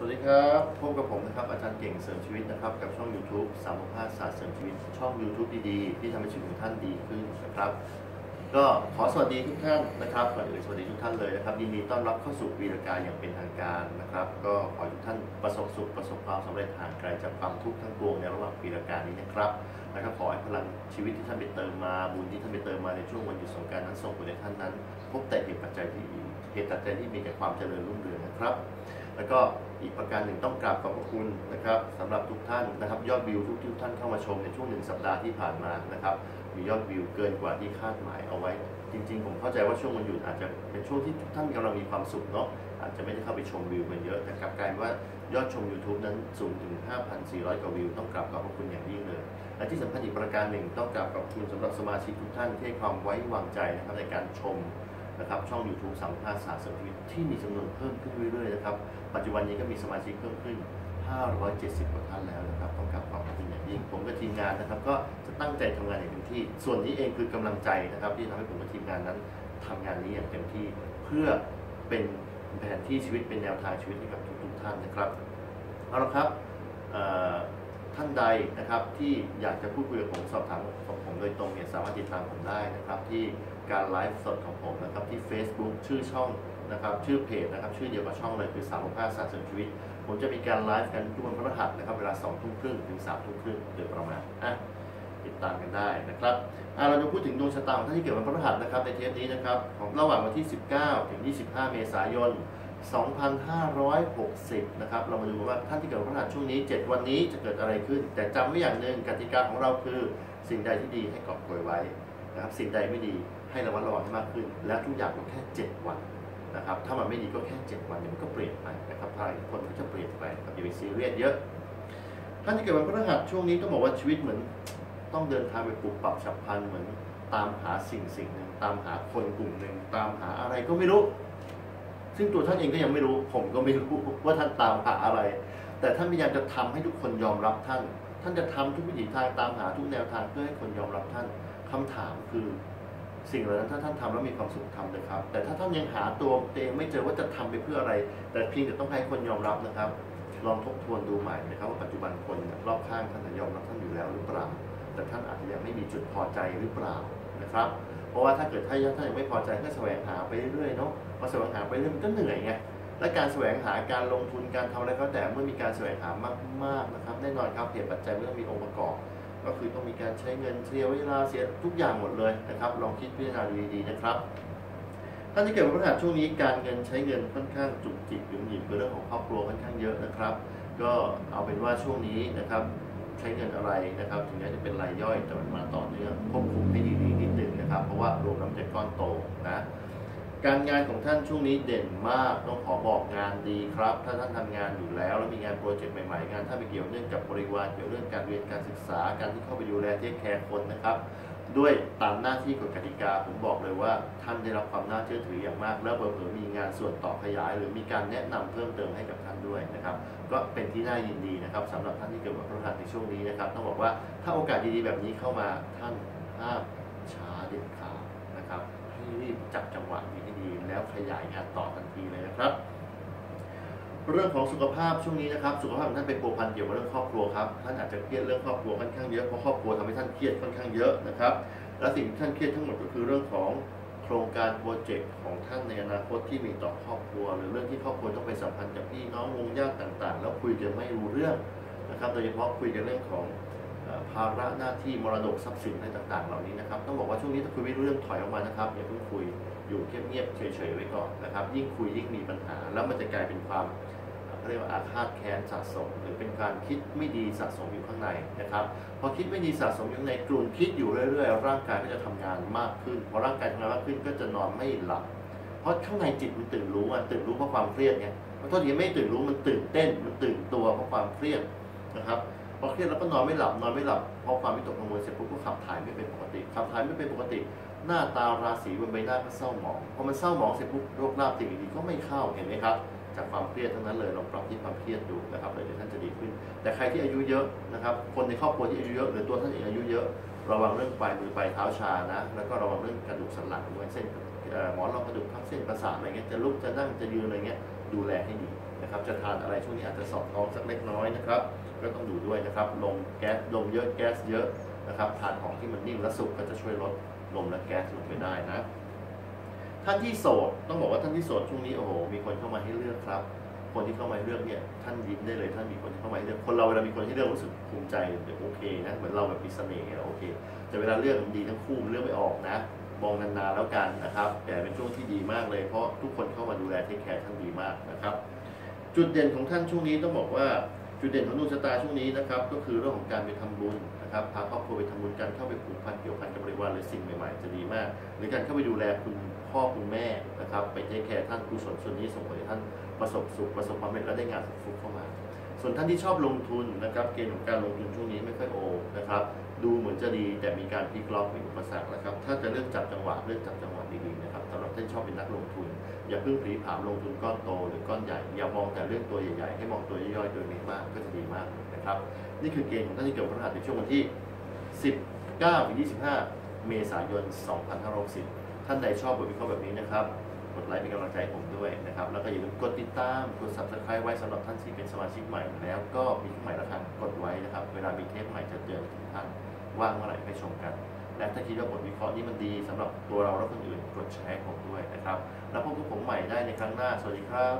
สวัสดีครับพบกับผมนะครับอาจารย์เก่งเสริมชีวิตนะครับกับช่อง YouTube 365ศาสตร์เสริมชีวิตช่อง YouTube ดีๆที่ทำให้ชีวิตของท่านดีขึ้นนะครับก็ขอสวัสดีทุกท่านนะครับก่อนอื่นสวัสดีทุกท่านเลยนะครับยินดีต้อนรับเข้าสู่วีรกายอย่างเป็นทางการนะครับก็ขอให้ทุกท่านประสบสุขประสบความสำเร็จห่างไกลจากความทุกข์ทั้งปวงในระหว่างวีรกายนี้นะครับแล้วก็ขอให้พลังชีวิตที่ท่านไปเติมมาบุญที่ท่านไปเติมมาในช่วงวันหยุดสงกรานต์นั้นส่งผลให้ท่านนั้นพบแต่เหตุปัจจัยที่ดีเหตุปัจจัยที่มีแต่ความเจริญรุ่งเรืองนะครับแล้วก็อีกประการหนึ่งต้องกราบขอบพระคุณนะครับสำหรับทุกท่านนะครับยอดวิวทุกท่านเข้ามาชมในช่วง1 สัปดาห์ที่ผ่านมานะครับมียอดวิวเกินกว่าที่คาดหมายเอาไว้จริงๆผมเข้าใจว่าช่วงวันหยุดอาจจะเป็นช่วงที่ทุกท่านกำลังมีความสุขเนาะอาจจะไม่ได้เข้าไปชมวิวกันเยอะแต่กลับกลายว่ายอดชม YouTube นั้นสูงถึง 5,400 กว่าวิวต้องกราบขอบพระคุณอย่างยิ่งเลยและที่สำคัญอีกประการหนึ่งต้องกราบขอบคุณสำหรับสมาชิกทุกท่านที่ให้ความไว้วางใจนะครับในการชมนะครับช่อง YouTube 365ศาสตร์เสริมชีวิตที่มีจำนวนเพิ่มขึ้นเรื่อยๆนะครับปัจจุบันนี้ก็มีสมาชิกเพิ่มขึ้น570 กว่าท่านแล้วนะครับต้องกราบขอบคุณอย่างยิ่งผมกับทีมงานนะครับก็จะตั้งใจทำงานอย่างเต็มที่ส่วนนี้เองคือกำลังใจนะครับที่ทำให้ผมกับทีมงานนั้นทำงานนี้อย่างเต็มที่เพื่อเป็นแผนที่ชีวิตเป็นแนวทางชีวิตให้กับทุกท่านนะครับเอาละครับท่านใดนะครับที่อยากจะพูดคุยกับผมสอบถามกับผมโดยตรงเนี่ยสามารถติดตามผมได้นะครับที่การไลฟ์สดของผมนะครับที่ Facebook ชื่อช่องนะครับชื่อเพจนะครับชื่อเดียวกับช่องเลยคือ365ศาสตร์เสริมชีวิตผมจะมีการไลฟ์กันทุกวันพฤหัสนะครับเวลา 20:30 ถึง 3:30 โดยประมาณติดตามกันได้นะครับเราจะพูดถึงดวงชะตาของท่านที่เกิดวันพฤหัสนะครับในเทปนี้นะครับของระหว่างวันที่ 19 ถึง 25 เมษายน 2560 นะครับเรามาดูว่าท่านที่เกิดวันพฤหัสช่วงนี้7 วันนี้จะเกิดอะไรขึ้นแต่จำไว้อย่างหนึ่งกติกาของเราคือสิ่งใดที่ดีให้กอบโกยไว้นะครับสิ่งใดไม่ดีให้ระมัดระวังให้มากขึ้นและทุกอย่างก็แค่7 วันนะครับถ้ามันไม่ดีก็แค่7 วันเดี๋ยวมันก็เปลี่ยนไปนะครับภายในคนก็จะเปลี่ยนไปครับอย่าไปซีเรียสเยอะท่านที่เกิดวันพฤหัสช่วงนี้ต้องบอกว่าชีวิตเหมือนต้องเดินทางไปปรับปรับฉับพลันเหมือนตามหาสิ่งหนึ่งตามหาคนกลุ่มหนึ่งตามหาอะไรก็ไม่รู้ซึ่งตัวท่านเองก็ยังไม่รู้ผมก็ไม่รู้ว่าท่านตามหาอะไรแต่ท่านพยายามจะทำให้ทุกคนยอมรับท่านจะทำทุกวิถีทางตามหาทุกแนวทางเพื่อให้คนยอมรับท่านคำถามคือสิ่งเหล่านั้นถ้าท่านทำแล้วมีความสุขทำเลยครับแต่ถ้าท่านยังหาตัวเองไม่เจอว่าจะทำไปเพื่ออะไรแต่เพียงแต่ต้องให้คนยอมรับนะครับลองทบทวนดูใหม่นะครับว่าปัจจุบันคนรอบข้างท่านยอมรับท่านอยู่แล้วหรือเปล่าแต่ท่านอาจจะยังไม่มีจุดพอใจหรือเปล่านะครับเพราะว่าถ้าเกิดท่านยังไม่พอใจก็แสวงหาไปเรื่อยๆเนาะพอแสวงหาไปเรื่อยมันก็เหนื่อยไงและการแสวงหาการลงทุนการทำอะไรก็แต่เมื่อมีการแสวงหามากๆนะครับแน่นอนครับเหตุปัจจัยมันต้องมีองค์ประกอบก็คือต้องมีการใช้เงินเสียเวลาเสียทุกอย่างหมดเลยนะครับลองคิดพิจารณาดีๆนะครับท่านที่เกิดวันพฤหัสช่วงนี้การเงินใช้เงินค่อนข้างจุกจิกหยุ่มหยิมเป็นเรื่องของครอบครัวค่อนข้างเยอะนะครับก็เอาเป็นว่าช่วงนี้นะครับใช้เงินอะไรนะครับถึงแม้จะเป็นรายย่อยแต่มันมาต่อเนื่องควบคุมให้ดีๆนิดนึงนะครับเพราะว่ารวมแล้วจะก้อนโตนะการงานของท่านช่วงนี้เด่นมากต้องขอบอกงานดีครับถ้าท่านทำงานอยู่แล้วมีงานโปรเจกต์ใหม่ๆงานถ้าไปเกี่ยวเนื่องกับบริวารเกี่ยวเรื่องการเรียนการศึกษาการที่เข้าไปดูแลเทคแคร์คนนะครับด้วยตามหน้าที่กฎกติกาผมบอกเลยว่าท่านได้รับความน่าเชื่อถืออย่างมากแล้วเผลอๆมีงานส่วนต่อขยายหรือมีการแนะนำเพิ่มเติมให้กับท่านด้วยนะครับก็เป็นที่น่ายินดีนะครับสำหรับท่านที่เกิดวันพฤหัสในช่วงนี้นะครับต้องบอกว่าถ้าโอกาสดีๆแบบนี้เข้ามาท่านห้ามช้าเด็ดขาดนะครับให้รีบจับจังหวะนี้ให้ดีแล้วขยายงานต่อทันทีเลยนะครับเรื่องของสุขภาพช่วงนี้นะครับสุขภาพของท่านเป็นพัวพันเกี่ยวกับเรื่องครอบครัวครับท่านอาจจะเครียดเรื่องครอบครัวค่อนข้างเยอะเพราะครอบครัวทำให้ท่านเครียดค่อนข้างเยอะนะครับและสิ่งที่ท่านเครียดทั้งหมดก็คือเรื่องของโครงการโปรเจกต์ของท่านในอนาคตที่มีต่อครอบครัวหรือเรื่องที่ครอบครัวต้องไปสัมพันธ์กับพี่น้องวงญาติต่างๆแล้วคุยกันไม่รู้เรื่องนะครับโดยเฉพาะคุยกันเรื่องของภาระหน้าที่มรดกทรัพย์สินอะไรต่างๆเหล่านี้นะครับต้องบอกว่าช่วงนี้ถ้าคุยไม่รู้เรื่องถอยออกมานะครับอย่าเพิ่งคุยอยู่เงียบๆเฉยๆไว้ก่อนนะครับยิ่งคุยยิ่งมีปัญหาแล้วมันจะกลายเป็นความเรียกว่าอาฆาตแค้นสะสมหรือเป็นการคิดไม่ดีสะสมอยู่ข้างในนะครับพอคิดไม่ดีสะสมอยู่ในกลุ่มคิดอยู่เรื่อยๆร่างกายก็จะทำงานมากขึ้นพอร่างกายทำงานมากขึ้นก็จะนอนไม่หลับเพราะข้างในจิตมันตื่นรู้เพราะความเครียดไงเพราะตอนที่ไม่ตื่นรู้มันตื่นเต้นมันตื่นตัวเพราะความเครียดนะครับพอเครียดแล้วก็นอนไม่หลับเพราะความวิตกกังวลเสร็จปุ๊บก็ขับถ่ายไม่เป็นปกติหน้าตาราศีบนใบหน้าก็เศร้าหมองพอมันเศร้าหมองเสร็จปุ๊บโรคลาภสิ่งดีๆก็ไม่เข้าเห็นไหมครับจากความเครียดทั้งนั้นเลยลองปรับที่ความเครียดดูนะครับเดี๋ยวท่านจะดีขึ้นแต่ใครที่อายุเยอะนะครับคนในครอบครัวที่อายุเยอะหรือตัวท่านเองอายุเยอะระวังเรื่องปลายมือปลายเท้าชานะแล้วก็ระวังเรื่องกระดูกสันหลังด้วยเส้นหมอนรองกระดูกทับเส้นประสาทอะไรเงี้ยจะลุกจะนั่งจะยืนอะไรเงี้ยดูแลให้ดี นะครับจะทานอะไรช่วงนี้อาจจะสอบท้องสักเล็กน้อยนะครับก็ต้องดูด้วยนะครับลมเยอะแก๊สเยอะนะครับทานของที่มันนิ่มและสุกก็จะช่วยลดลมและแก๊สลงไปได้นะท่านที่โสดต้องบอกว่าท่านที่โสดช่วงนี้โอ้โหมีคนเข้ามาให้เลือกครับคนที่เข้ามาให้เลือกเนี่ยท่านยิ้มได้เลยท่านมีคนที่เข้ามาให้เลือกคนเราเวลามีคนให้เลือกรู้สึกภูมิใจแบบโอเคนะเหมือนเราแบบมีเสน่ห์โอเคแต่เวลาเลือกมันดีทั้งคู่เลือกไม่ออกนะมองนานๆแล้วกันนะครับแต่เป็นช่วงที่ดีมากเลยเพราะทุกคนเข้ามาดูแลเทคแคร์ท่านดีมากนะครับจุดเด่นของท่านช่วงนี้ต้องบอกว่าจุดเด่นของดวงชะตาช่วงนี้นะครับก็คือเรื่องของการไปทำบุญนะครับพาครอบครัวไปทำบุญกันเข้าไปผูกพันเกี่ยวพันกับบริวารหรือสิ่งใหม่ๆจะดีมากหรือการเข้าไปดูแลคุณพ่อคุณแม่นะครับไปเทคแคร์ท่านกุศลส่วนนี้ส่งผลให้ท่านประสบสุขประสบความสำเร็จและได้งานฟุกๆเข้ามาส่วนท่านที่ชอบลงทุนนะครับเกณฑ์ของการลงทุนช่วงนี้ไม่ค่อยโอนะครับดูเหมือนจะดีแต่มีการพลิกล็อกมีอุปสรรคนะครับถ้าจะเลือกจับจังหวะดีๆนะครับสำหรับท่านชอบเป็นนักลงทุนอย่าเพิ่งผลีผลามลงทุนก้อนโตหรือก้อนใหญ่อย่ามองแต่เรื่องตัวใหญ่ๆให้มองตัวย่อยๆโดยไม่มากก็จะดีมากนะครับนี่คือเกณฑ์ของท่านที่เกิดวันพฤหัสในช่วงวันที่19-25 เมษายน 2560ท่านใดชอบบทวิเคราะห์แบบนี้นะครับกดไลค์เป็นกำลังใจให้ผมด้วยนะครับแล้วก็อย่าลืมกดติดตามกด Subscribe ไว้สำหรับท่านที่เป็นสมาชิกใหม่แล้วก็มีเครื่องหมายระฆังกดไว้นะครับเวลามีเทปใหม่จะเตือนถึงท่านว่างเมื่อไหร่ไปชมกันและถ้าคิดว่าบทวิเคราะห์นี้มันดีสำหรับตัวเราและคนอื่นกดแชร์ผมด้วยนะครับแล้วพบกับผมใหม่ได้ในครั้งหน้าสวัสดีครับ